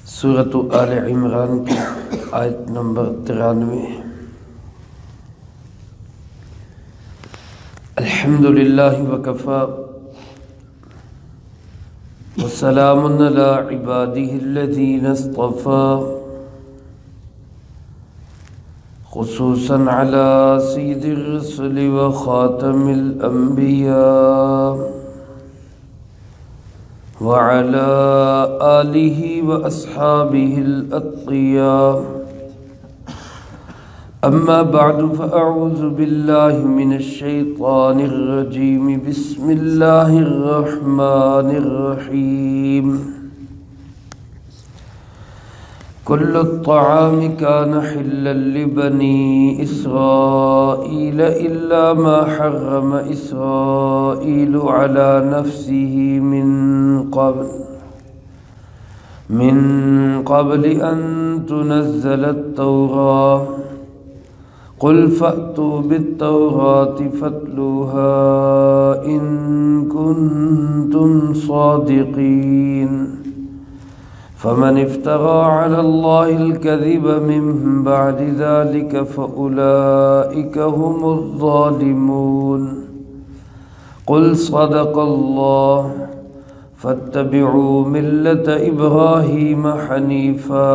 سورۃ آل عمران کی آیت نمبر 93۔ الحمد للہ وکفی وسلام علی عبادہ الذین اصطفی، خصوصا علی سید الرسل وخاتم الانبیاء وعلى آلہ واصحابہ الاتقیاء، اما بعد فاعوذ باللہ من الشیطان الرجیم، بسم اللہ الرحمن الرحیم۔ كل الطعام كان حلا لبني إسرائيل إلا ما حرم إسرائيل على نفسه من قبل أن تنزل التوراة، قل فأتوا بالتوراة فاتلوها إن كنتم صادقين، فمن افترى على الله الكذب من بعد ذلك فأولئك هم الظالمون۔ قل صدق الله، فاتبعوا ملة إبراهيم حنيفا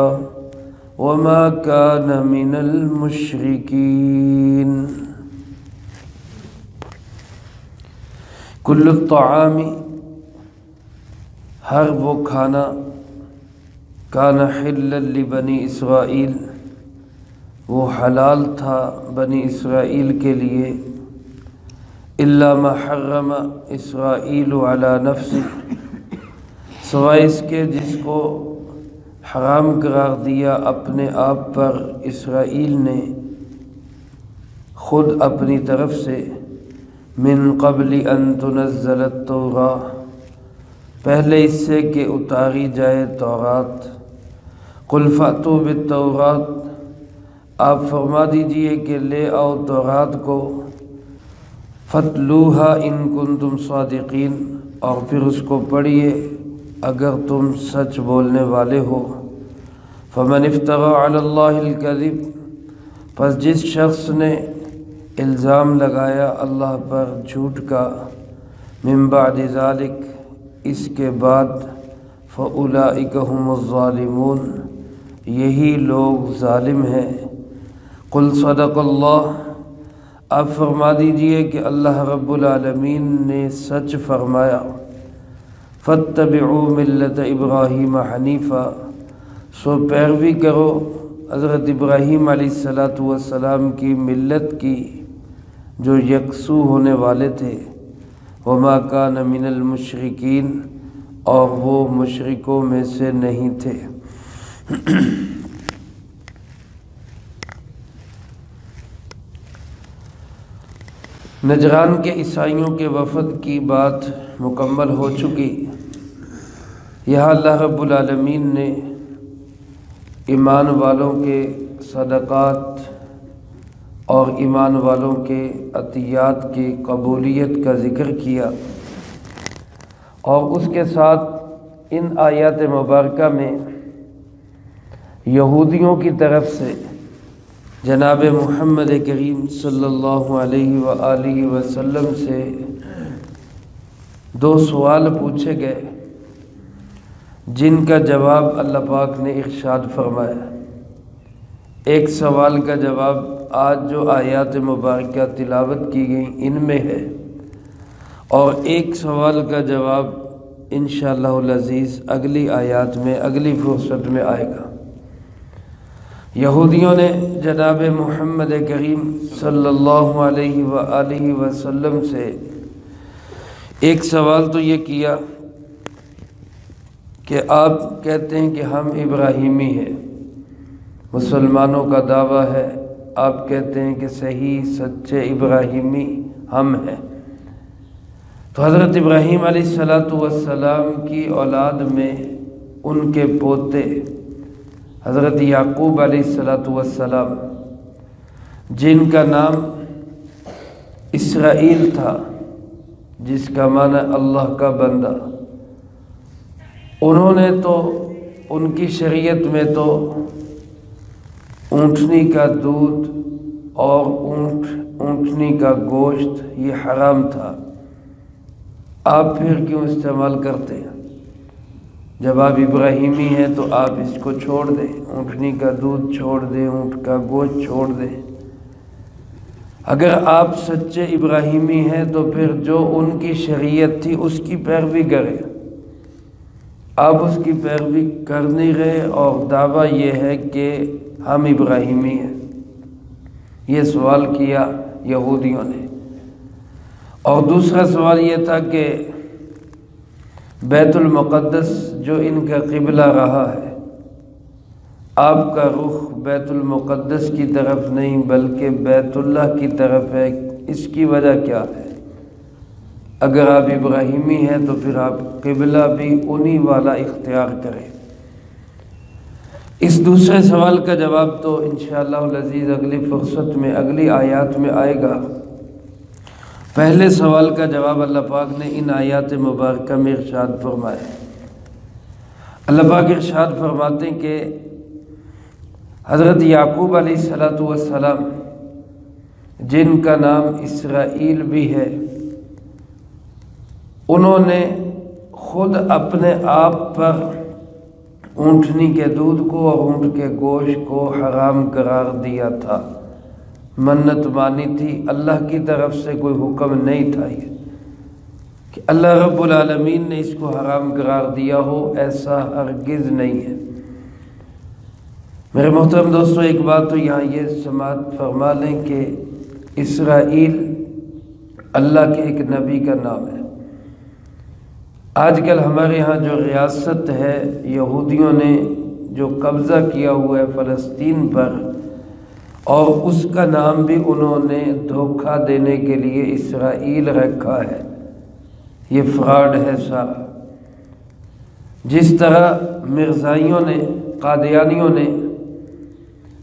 وما كان من المشركين۔ كل الطعام، ہر وہ کھانا، کان حلا لبنی اسرائیل، وہ حلال تھا بنی اسرائیل کے لیے، الا ما حرم اسرائیل علی نفسہ، سوائے اس کے جس کو حرام قرار دیا اپنے آپ پر اسرائیل نے خود اپنی طرف سے، من قبل ان تنزل التوراة، پہلے اس سے کہ اتاری جائے تورات۔ قل فأتوا بالتوراة، آپ فرما دیجئے کہ لے آؤ تورات کو، فَاتْلُوهَا إِن كُنتُمْ صَادِقِينَ، اور پھر اس کو پڑھیے اگر تم سچ بولنے والے ہو۔ فَمَنِ افْتَرَى عَلَى اللَّهِ الْكَذِبَ، پس جس شخص نے الزام لگایا اللہ پر جھوٹ کا، من بعد ذلك، اس کے بعد، فَأُولَئِكَ هُمُ الظَّالِمُونَ، یہی لوگ ظالم ہیں۔ قل صدق اللہ، آپ فرما دیجئے کہ اللہ رب العالمین نے سچ فرمایا۔ فاتبعوا ملت ابراہیم حنیفا، سو پیروی کرو حضرت ابراہیم علیہ السلام کی ملت کی جو یکسو ہونے والے تھے، وما کان من المشرکین، اور وہ مشرکوں میں سے نہیں تھے۔ نجران کے عیسائیوں کے وفد کی بات مکمل ہو چکی۔ یہاں اللہ رب العالمین نے ایمان والوں کے صدقات اور ایمان والوں کے عطیات کی قبولیت کا ذکر کیا، اور اس کے ساتھ ان آیات مبارکہ میں یہودیوں کی طرف سے جناب محمد کریم صلی اللہ علیہ وآلہ وسلم سے دو سوال پوچھے گئے، جن کا جواب اللہ پاک نے ارشاد فرمایا۔ ایک سوال کا جواب آج جو آیات مبارکہ تلاوت کی گئیں ان میں ہے، اور ایک سوال کا جواب انشاءاللہ العزیز اگلی آیات میں، اگلی فرصت میں آئے گا۔ یہودیوں نے جناب محمد کریم صلی اللہ علیہ وآلہ وسلم سے ایک سوال تو یہ کیا کہ آپ کہتے ہیں کہ ہم ابراہیمی ہیں، مسلمانوں کا دعویٰ ہے، آپ کہتے ہیں کہ صحیح سچے ابراہیمی ہم ہیں، تو حضرت ابراہیم علیہ السلام کی اولاد میں ان کے پوتے حضرت یعقوب علیہ السلام، جن کا نام اسرائیل تھا، جس کا معنی اللہ کا بندہ، انہوں نے تو ان کی شریعت میں تو اونٹنی کا دودھ اور اونٹنی کا گوشت یہ حرام تھا، آپ پھر کیوں استعمال کرتے ہیں؟ جب آپ ابراہیمی ہیں تو آپ اس کو چھوڑ دیں، اونٹنی کا دودھ چھوڑ دیں، اونٹ کا گوشت چھوڑ دیں۔ اگر آپ سچے ابراہیمی ہیں تو پھر جو ان کی شریعت تھی اس کی پیروی کریں، آپ اس کی پیروی کر نہیں رہے اور دعویٰ یہ ہے کہ ہم ابراہیمی ہیں۔ یہ سوال کیا یہودیوں نے۔ اور دوسرا سوال یہ تھا کہ بیت المقدس جو ان کا قبلہ رہا ہے، آپ کا رخ بیت المقدس کی طرف نہیں بلکہ بیت اللہ کی طرف ہے، اس کی وجہ کیا ہے؟ اگر آپ ابراہیمی ہیں تو پھر آپ قبلہ بھی انہی والا اختیار کریں۔ اس دوسرے سوال کا جواب تو انشاءاللہ العزیز اگلی فرصت میں، اگلی آیات میں آئے گا۔ پہلے سوال کا جواب اللہ پاک نے ان آیات مبارکہ میں ارشاد فرمایا۔ اللہ پاک ارشاد فرماتے ہیں کہ حضرت یعقوب علیہ السلام جن کا نام اسرائیل بھی ہے، انہوں نے خود اپنے آپ پر اونٹنی کے دودھ کو اور اونٹ کے گوشت کو حرام قرار دیا تھا، منت مانی تھی، اللہ کی طرف سے کوئی حکم نہیں تھا یہ کہ اللہ رب العالمین نے اس کو حرام قرار دیا ہو، ایسا ہرگز نہیں ہے۔ میرے محترم دوستو، ایک بات تو یہاں یہ سماعت فرما لیں کہ اسرائیل اللہ کے ایک نبی کا نام ہے۔ آج کل ہمارے ہاں جو ریاست ہے، یہودیوں نے جو قبضہ کیا ہوا ہے فلسطین پر، اور اس کا نام بھی انہوں نے دھوکہ دینے کے لیے اسرائیل رکھا ہے۔ یہ فراڈ ہے سارا۔ جس طرح مرزائیوں نے، قادیانیوں نے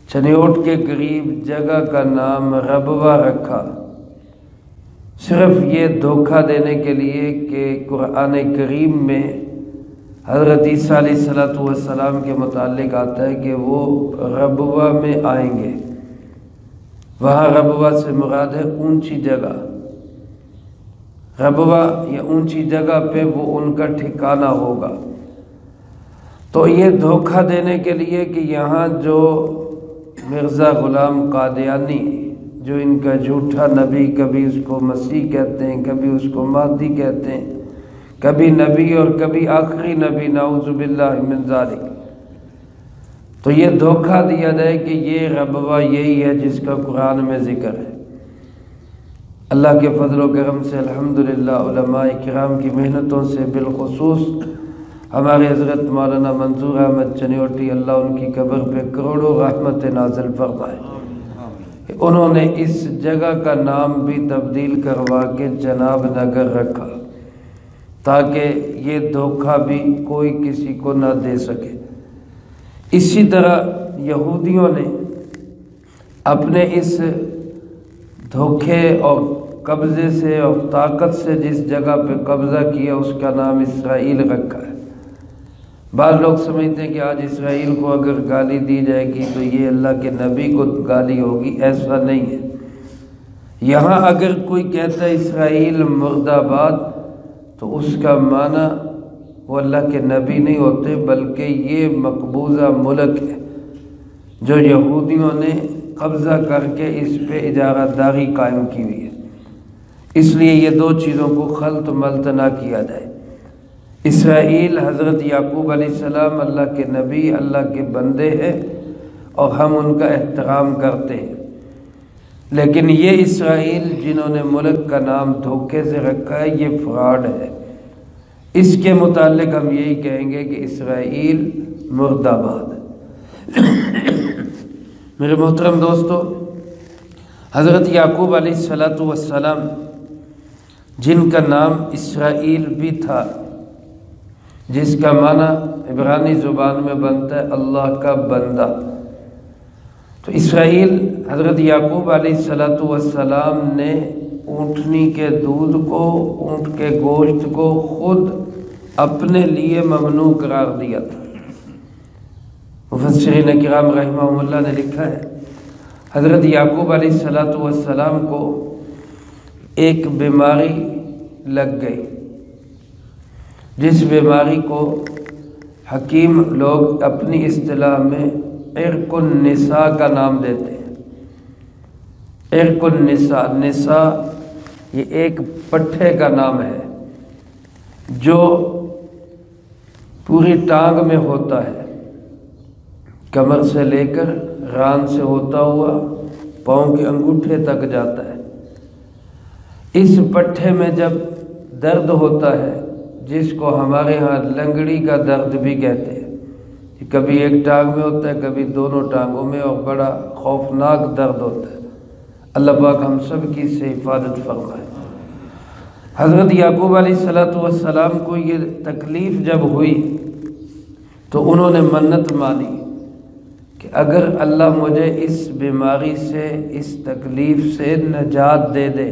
چنیوٹ کے قریب جگہ کا نام ربوہ رکھا، صرف یہ دھوکہ دینے کے لیے کہ قرآن کریم میں حضرت عیسیٰ علیہ السلام کے متعلق آتا ہے کہ وہ ربوہ میں آئیں گے۔ وہاں ربوہ سے مراد ہے اونچی جگہ، ربوہ یا اونچی جگہ پہ وہ ان کا ٹھکانہ ہوگا۔ تو یہ دھوکہ دینے کے لیے کہ یہاں جو مرزا غلام قادیانی، جو ان کا جھوٹا نبی، کبھی اس کو مسیح کہتے ہیں، کبھی اس کو مہدی کہتے ہیں، کبھی نبی اور کبھی آخری نبی، نعوذ باللہ من ذالک، تو یہ دھوکہ دیا جائے کہ یہ ربوہ یہی ہے جس کا قرآن میں ذکر ہے۔ اللہ کے فضل و کرم سے الحمدللہ علماء کرام کی محنتوں سے، بالخصوص ہمارے حضرت مولانا منظور احمد چنیوٹی، اللہ ان کی قبر پہ کروڑوں رحمت نازل فرمائے، انہوں نے اس جگہ کا نام بھی تبدیل کروا کے جناب نگر رکھا تاکہ یہ دھوکہ بھی کوئی کسی کو نہ دے سکے۔ اسی طرح یہودیوں نے اپنے اس دھوکے اور قبضے سے اور طاقت سے جس جگہ پہ قبضہ کیا اس کا نام اسرائیل رکھا ہے۔ بعض لوگ سمجھتے ہیں کہ آج اسرائیل کو اگر گالی دی جائے گی تو یہ اللہ کے نبی کو گالی ہوگی، ایسا نہیں ہے۔ یہاں اگر کوئی کہتا ہے اسرائیل مرد آباد تو اس کا معنی وہ اللہ کے نبی نہیں ہوتے، بلکہ یہ مقبوضہ ملک ہے جو یہودیوں نے قبضہ کر کے اس پہ اجارہ داری قائم کی ہوئی ہے۔ اس لیے یہ دو چیزوں کو خلط ملط نہ کیا جائے۔ اسرائیل حضرت یعقوب علیہ السلام اللہ کے نبی، اللہ کے بندے ہیں اور ہم ان کا احترام کرتے ہیں، لیکن یہ اسرائیل جنہوں نے ملک کا نام دھوکے سے رکھا ہے یہ فراڈ ہے۔ اس کے متعلق ہم یہی کہیں گے کہ اسرائیل مرد آباد ہے۔ میرے محترم دوستو، حضرت یعقوب علیہ السلام جن کا نام اسرائیل بھی تھا، جس کا معنی عبرانی زبان میں بنتا ہے اللہ کا بندہ، تو اسرائیل حضرت یعقوب علیہ السلام نے اونٹنی کے دودھ کو، اونٹ کے گوشت کو خود اپنے لیے ممنوع قرار دیا تھا۔ مفسرین کرام رحمہم اللہ نے لکھا ہے حضرت یعقوب علیہ السلام کو ایک بیماری لگ گئی، جس بیماری کو حکیم لوگ اپنی اصطلاح میں عرق النساء کا نام دیتے ہیں۔ عرق النساء، نساء یہ ایک پٹھے کا نام ہے جو پوری ٹانگ میں ہوتا ہے، کمر سے لے کر ران سے ہوتا ہوا پاؤں کے انگوٹھے تک جاتا ہے۔ اس پٹھے میں جب درد ہوتا ہے، جس کو ہمارے ہاں لنگڑی کا درد بھی کہتے ہیں، کبھی ایک ٹانگ میں ہوتا ہے کبھی دونوں ٹانگوں میں، اور بڑا خوفناک درد ہوتا ہے۔ اللہ پاک ہم سب کی اس سے حفاظت فرمائے۔ حضرت یعقوب علیہ السلام کو یہ تکلیف جب ہوئی تو انہوں نے منت مانی کہ اگر اللہ مجھے اس بیماری سے، اس تکلیف سے نجات دے دے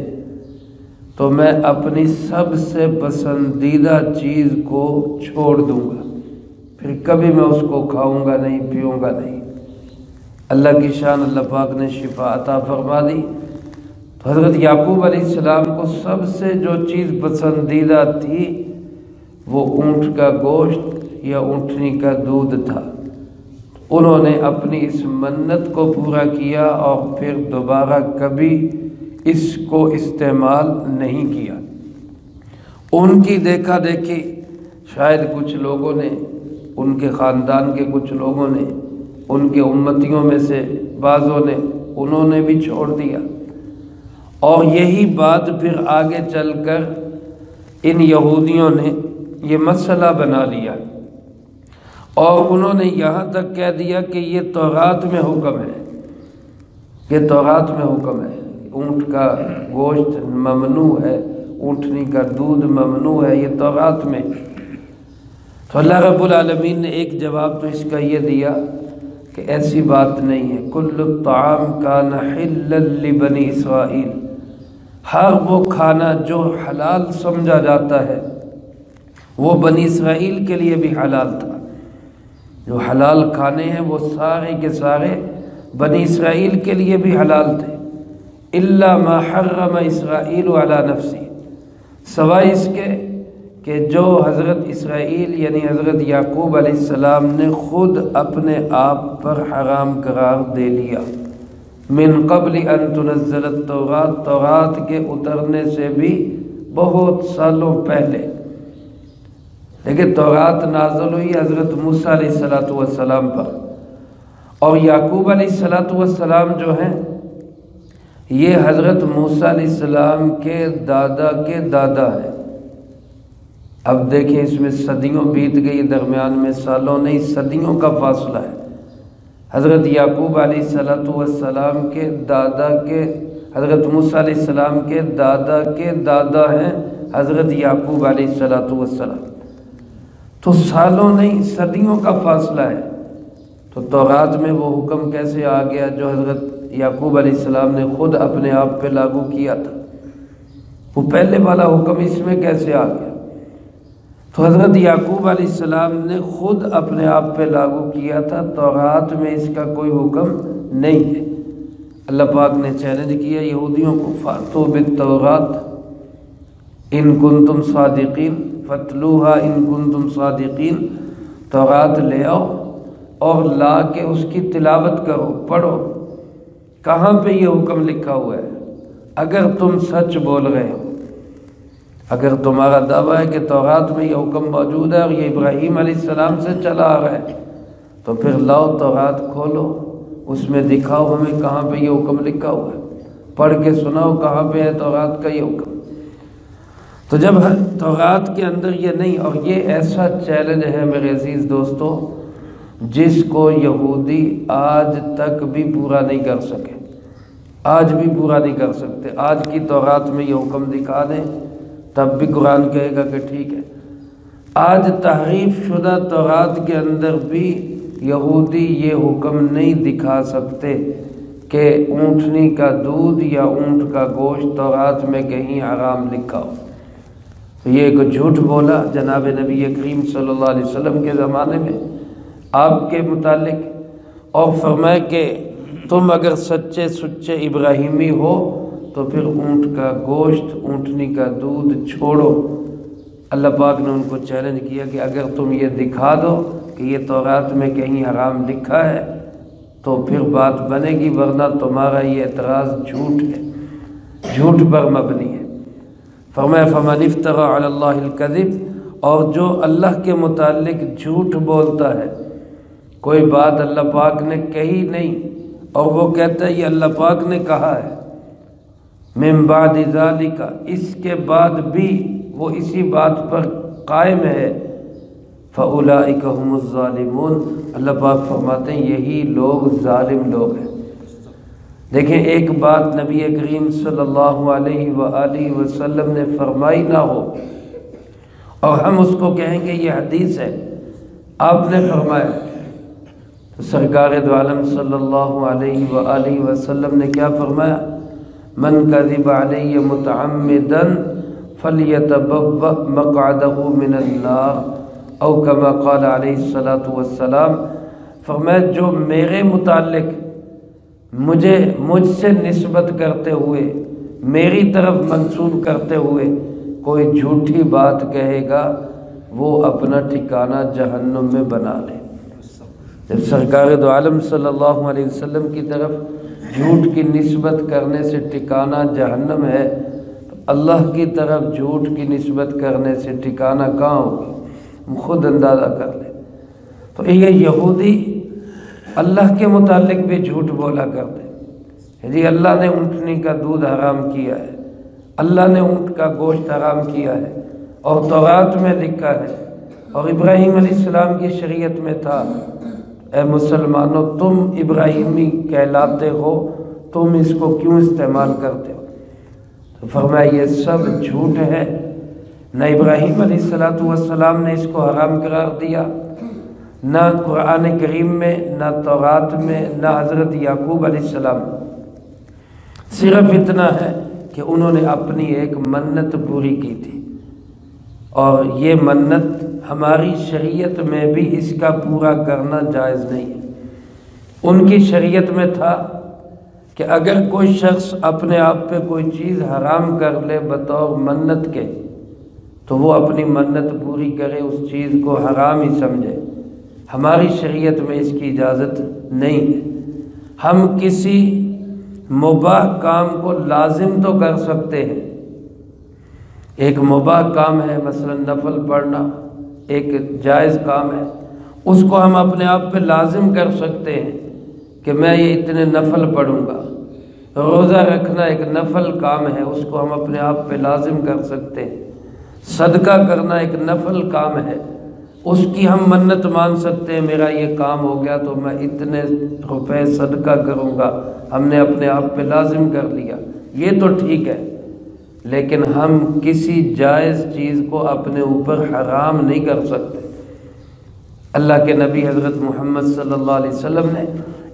تو میں اپنی سب سے پسندیدہ چیز کو چھوڑ دوں گا، پھر کبھی میں اس کو کھاؤں گا نہیں، پیوں گا نہیں۔ اللہ کی شان، اللہ پاک نے شفا عطا فرما دی۔ تو حضرت یعقوب علیہ السلام کو سب سے جو چیز پسندیدہ تھی وہ اونٹ کا گوشت یا اونٹنی کا دودھ تھا۔ انہوں نے اپنی اس منت کو پورا کیا اور پھر دوبارہ کبھی اس کو استعمال نہیں کیا۔ ان کی دیکھا دیکھی شاید کچھ لوگوں نے، ان کے خاندان کے کچھ لوگوں نے، ان کے امتیوں میں سے بعضوں نے، انہوں نے بھی چھوڑ دیا، اور یہی بات پھر آگے چل کر ان یہودیوں نے یہ مسئلہ بنا لیا، اور انہوں نے یہاں تک کہہ دیا کہ یہ تورات میں حکم ہے، یہ تورات میں حکم ہے، اونٹ کا گوشت ممنوع ہے، اونٹنی کا دودھ ممنوع ہے، یہ تورات میں۔ تو اللہ رب العالمین نے ایک جواب تو اس کا یہ دیا کہ ایسی بات نہیں ہے، کل الطعام کان حلا لبنی اسرائیل، ہر وہ کھانا جو حلال سمجھا جاتا ہے وہ بنی اسرائیل کے لیے بھی حلال تھا۔ جو حلال کھانے ہیں وہ سارے کے سارے بنی اسرائیل کے لیے بھی حلال تھے، الا ما حرم اسرائیل علی نفسی، سوائے اس کے کہ جو حضرت اسرائیل یعنی حضرت یعقوب علیہ السلام نے خود اپنے آپ پر حرام قرار دے لیا، من قبل ان تنزل التوراۃ، تورات کے اترنے سے بھی بہت سالوں پہلے۔ لیکن تورات نازل ہوئی حضرت موسیٰ علیہ السلام پر، اور یعقوب علیہ السلام جو ہیں یہ حضرت موسیٰ علیہ السلام کے دادا ہیں۔ اب دیکھیں اس میں صدیوں بیت گئی، درمیان میں سالوں نہیں صدیوں کا فاصلہ ہے۔ حضرت یعقوب علیہ السلام کے دادا کے، حضرت موسیٰ علیہ السلام کے دادا ہیں حضرت یعقوب علیہ السلام، تو سالوں نہیں صدیوں کا فاصلہ ہے۔ تو تورات میں وہ حکم کیسے آ گیا جو حضرت یعقوب علیہ السلام نے خود اپنے آپ پہ لاگو کیا تھا؟ وہ پہلے والا حکم اس میں کیسے آ گیا؟ تو حضرت یعقوب علیہ السلام نے خود اپنے آپ پہ لاگو کیا تھا، تورات میں اس کا کوئی حکم نہیں ہے۔ اللہ پاک نے چیلنج کیا یہودیوں کو، فَأْتُوا بِالتَّوْرَاةِ إِن كُنتُمْ صَادِقِينَ فَاتْلُوهَا إِن كُنتُمْ صَادِقِينَ، تورات لے آؤ اور لا کے اس کی تلاوت کرو، پڑھو، کہاں پہ یہ حکم لکھا ہوا ہے؟ اگر تم سچ بول رہے ہو، اگر تمہارا دعویٰ ہے کہ تورات میں یہ حکم موجود ہے اور یہ ابراہیم علیہ السلام سے چلا آ رہا ہے، تو پھر لاؤ تورات کھولو، اس میں دکھاؤ ہمیں کہاں پہ یہ حکم لکھا ہوا ہے، پڑھ کے سناؤ کہاں پہ ہے تورات کا یہ حکم۔ تو جب تورات کے اندر یہ نہیں، اور یہ ایسا چیلنج ہے میرے عزیز دوستو جس کو یہودی آج تک بھی پورا نہیں کر سکے، آج بھی پورا نہیں کر سکتے۔ آج کی تورات میں یہ حکم دکھا دیں تب بھی قرآن کہے گا کہ ٹھیک ہے۔ آج تحریف شدہ تورات کے اندر بھی یہودی یہ حکم نہیں دکھا سکتے کہ اونٹنی کا دودھ یا اونٹ کا گوشت تورات میں کہیں حرام لکھا ہو۔ تو یہ ایک جھوٹ بولا جناب نبی کریم صلی اللہ علیہ وسلم کے زمانے میں، آپ کے متعلق، اور فرمایا کہ تم اگر سچے سچے ابراہیمی ہو تو پھر اونٹ کا گوشت، اونٹنی کا دودھ چھوڑو۔ اللہ پاک نے ان کو چیلنج کیا کہ اگر تم یہ دکھا دو کہ یہ تورات میں کہیں حرام لکھا ہے تو پھر بات بنے گی، ورنہ تمہارا یہ اعتراض جھوٹ ہے، جھوٹ پر مبنی ہے۔ فرمایا فمن افترى علی اللہ الکذب، اور جو اللہ کے متعلق جھوٹ بولتا ہے، کوئی بات اللہ پاک نے کہی نہیں اور وہ کہتا ہے یہ اللہ پاک نے کہا ہے، من بعد ذالک، اس کے بعد بھی وہ اسی بات پر قائم ہے، فاولئک هم الظالمون، اللہ پاک فرماتے ہیں یہی لوگ ظالم لوگ ہیں۔ دیکھیں ایک بات نبی کریم صلی اللہ علیہ وآلہ وسلم نے فرمائی نہ ہو اور ہم اس کو کہیں گے یہ حدیث ہے، آپ نے فرمایا، تو سرکار دو عالم صلی اللہ علیہ وآلہ وسلم نے کیا فرمایا؟ من کذب علی متعمدا فلیتبوأ مقعدہ من النار، او کما قال علیہ الصلاۃ والسلام، فرمایا جو میرے متعلق مجھ سے نسبت کرتے ہوئے، میری طرف منسوب کرتے ہوئے کوئی جھوٹی بات کہے گا وہ اپنا ٹھکانہ جہنم میں بنا لے۔ جب سرکار دو عالم صلی اللہ علیہ وسلم کی طرف جھوٹ کی نسبت کرنے سے ٹھکانہ جہنم ہے، تو اللہ کی طرف جھوٹ کی نسبت کرنے سے ٹھکانہ کہاں ہوگی؟ خود اندازہ کر لیں۔ تو یہ یہودی اللہ کے متعلق بھی جھوٹ بولا کرتے، جی اللہ نے اونٹنی کا دودھ حرام کیا ہے، اللہ نے اونٹ کا گوشت حرام کیا ہے، اور تورات میں لکھا ہے اور ابراہیم علیہ السلام کی شریعت میں تھا۔ اے مسلمانوں، تم ابراہیمی کہلاتے ہو، تم اس کو کیوں استعمال کرتے ہو؟ تو فرمایا یہ سب جھوٹ ہے، نہ ابراہیم علیہ السلام نے اس کو حرام قرار دیا، نہ قرآن کریم میں، نہ تورات میں، نہ حضرت یعقوب علیہ السلام۔ صرف اتنا ہے کہ انہوں نے اپنی ایک منت پوری کی تھی، اور یہ منت ہماری شریعت میں بھی اس کا پورا کرنا جائز نہیں ہے۔ ان کی شریعت میں تھا کہ اگر کوئی شخص اپنے آپ پہ کوئی چیز حرام کر لے بطور منت کے، تو وہ اپنی منت پوری کرے، اس چیز کو حرام ہی سمجھے۔ ہماری شریعت میں اس کی اجازت نہیں ہے۔ ہم کسی مباح کام کو لازم تو کر سکتے ہیں، ایک مباح کام ہے مثلا نفل پڑھنا، ایک جائز کام ہے، اس کو ہم اپنے آپ پہ لازم کر سکتے ہیں کہ میں یہ اتنے نفل پڑھوں گا۔ روزہ رکھنا ایک نفل کام ہے، اس کو ہم اپنے آپ پہ لازم کر سکتے ہیں۔ صدقہ کرنا ایک نفل کام ہے، اس کی ہم منت مان سکتے ہیں، میرا یہ کام ہو گیا تو میں اتنے روپے صدقہ کروں گا، ہم نے اپنے آپ پہ لازم کر لیا، یہ تو ٹھیک ہے۔ لیکن ہم کسی جائز چیز کو اپنے اوپر حرام نہیں کر سکتے۔ اللہ کے نبی حضرت محمد صلی اللہ علیہ وسلم نے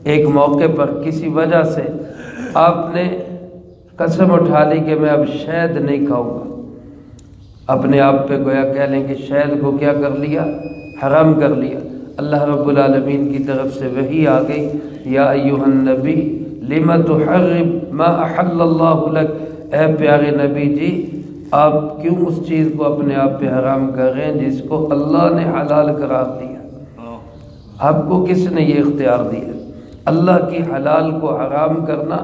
ایک موقع پر کسی وجہ سے آپ نے قسم اٹھا لی کہ میں اب شہد نہیں کھاؤں گا، اپنے آپ پہ گویا کہہ لیں کہ شہد کو کیا کر لیا؟ حرام کر لیا۔ اللہ رب العالمین کی طرف سے وحی آ گئی، یا ایھا النبی لم تحرم ما احل اللہ لک، اے پیارے نبی جی آپ کیوں اس چیز کو اپنے آپ پہ حرام کر رہے ہیں جس کو اللہ نے حلال قرار دیا؟ آپ کو کس نے یہ اختیار دیا؟ اللہ کی حلال کو حرام کرنا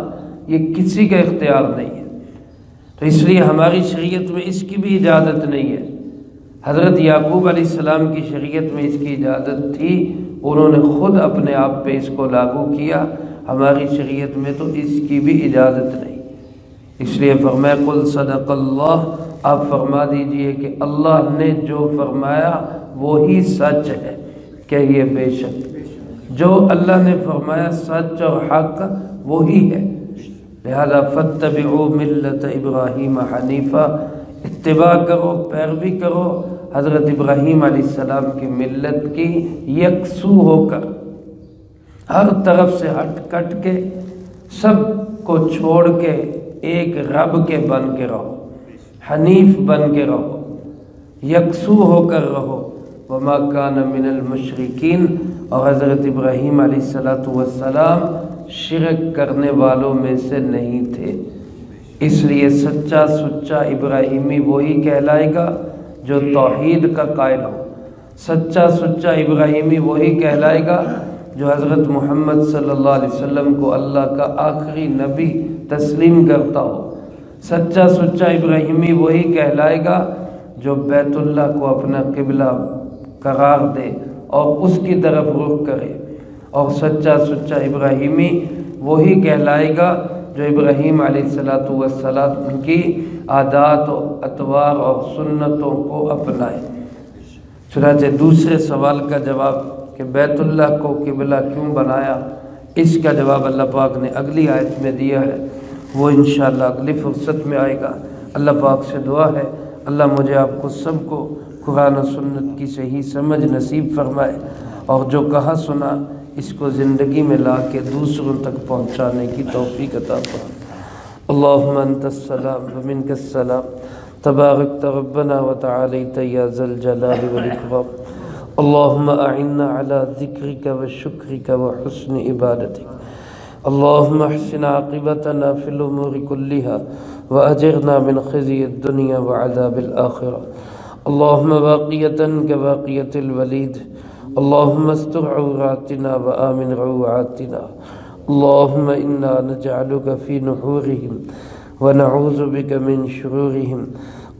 یہ کسی کا اختیار نہیں ہے۔ تو اس لیے ہماری شریعت میں اس کی بھی اجازت نہیں ہے۔ حضرت یعقوب علیہ السلام کی شریعت میں اس کی اجازت تھی، انہوں نے خود اپنے آپ پہ اس کو لاگو کیا، ہماری شریعت میں تو اس کی بھی اجازت نہیں۔ اس لیے فرمایا قل صدق اللہ، آپ فرما دیجئے کہ اللہ نے جو فرمایا وہی سچ ہے، کہیے بے شک جو اللہ نے فرمایا سچ اور حق وہی ہے۔ لہذا فاتبعوا ملت ابراہیم حنیفہ، اتباع کرو، پیروی کرو حضرت ابراہیم علیہ السلام کی ملت کی، یکسو ہو کر، ہر طرف سے ہٹ کٹ کے، سب کو چھوڑ کے ایک رب کے بن کے رہو، حنیف بن کے رہو، یکسو ہو کر رہو۔ وما کان من المشرکین، اور حضرت ابراہیم علیہ السلام شرک کرنے والوں میں سے نہیں تھے، اس لیے سچا سچا ابراہیمی وہی کہلائے گا جو توحید کا قائل ہو، سچا سچا ابراہیمی وہی کہلائے گا جو حضرت محمد صلی اللہ علیہ وسلم کو اللہ کا آخری نبی تسلیم کرتا ہو، سچا سچا ابراہیمی وہی کہلائے گا جو بیت اللہ کو اپنا قبلہ قرار دے اور اس کی طرف رخ کرے، اور سچا سچا ابراہیمی وہی کہلائے گا جو ابراہیم علیہ السلام کی عادات و اطوار اور سنتوں کو اپنائے۔ چنانچہ دوسرے سوال کا جواب کہ بیت اللہ کو قبلہ کیوں بنایا، اس کا جواب اللہ پاک نے اگلی آیت میں دیا ہے، وہ انشاءاللہ اگلی فرصت میں آئے گا۔ اللہ پاک سے دعا ہے اللہ مجھے آپ کو سب کو قرآن و سنت کی صحیح سمجھ نصیب فرمائے، اور جو کہا سنا اس کو زندگی میں لا کے دوسروں تک پہنچانے کی توفیق عطا فرمائے۔ اللہم انت السلام ومنک السلام تبارکت ربنا وتعالیت یا ذا الجلال والاکرام۔ اللہم اعنا علی ذکرک وشکرک وحسن عبادتک۔ اللہم احسن عاقبتنا فی الامور کلہا واجرنا من خزی الدنیا وعذاب الآخرہ۔ اللہم باقیتا کباقیت الولید، اللہم استر عوراتنا وآمن روعاتنا۔ اللہم انا نجعلک فی نحورہم ونعوذ بک من شرورہم۔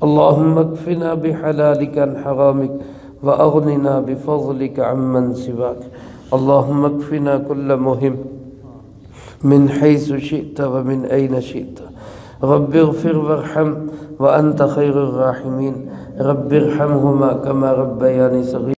اللہم اکفنا بحلالک عن حرامک واغننا بفضلک عمن سواک۔ اللہم اکفنا کل مہم من حیث شئت ومن این شئت۔ رب اغفر وارحم وانت خیر الراحمین۔ رب ارحمہما کما ربیانی صغیرا۔